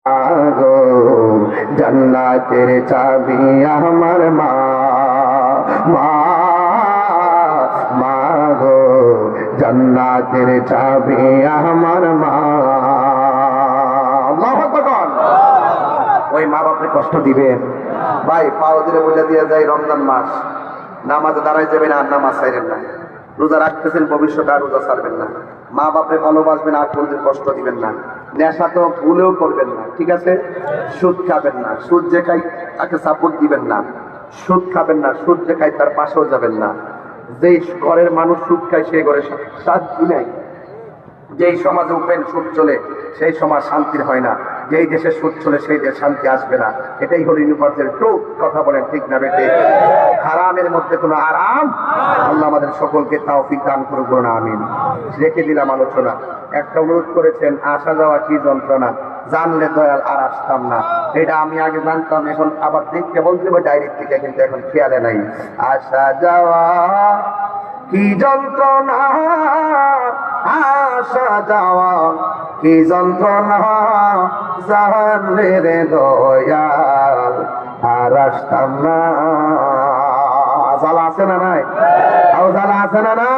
গো জান্নাতের চাবি আমার মা, মা মা গো জান্নাতের চাবি আমার মা। আল্লাহু আকবার। ওই মা বাপরে কষ্ট দিবেন ভাই, পাও দিলে বুঝা দিয়ে যায় রমজান মাস, নামাজে দাঁড়াই যাবেন আর নামাজ ছাড়বেন না, রোজা রাখতেছেন ভবিষ্যতে আর রোজা ছাড়বেন না, মা বাপরে ভালোবাসবেন আর কোনদিন কষ্ট দিবেন না, নেশা তো ভুলেও করবেন না, ঠিক আছে? সুদ খাবেন না, সুদ যে খাই তাকে সাপোর্ট দিবেন না, সুদ খাবেন না, সুদ যে খাই তার পাশেও যাবেন না। যেই ঘরের মানুষ সুদ খায় সেই ঘরে শান্তি নাই, যেই সমাজে ওপেন সুদ চলে সেই সমাজ শান্তির হয় না, যেই দেশে সুদ চলে সেই দেশে শান্তি আসবে না। এটাই হলো ইউনিভার্সাল ট্রুথ। কথা বলেন ঠিক না বেটে? হারামের মধ্যে কোনো আরাম। আল্লাহ আমাদের সকলকে তৌফিক দান করুক, বলুন আমিন। রেখে দিলাম আলোচনা। একটা অনুরোধ করেছেন, আসা যাওয়া কি যন্ত্রণা, জানলে দয়াল আর আসতাম না। এটা আমি আগে জানতাম, এখন আবার দেখতে বলতে হবে ডায়েরি থেকে, কিন্তু এখন খেয়ালে নাই। আসা যাওয়া কি যন্ত্রণা, আসা যাওয়া কি যন্ত্রণা, জানলে রে দয়াল আর আসতাম না। জ্বালা আছে না নাই? জ্বালা আছে না না?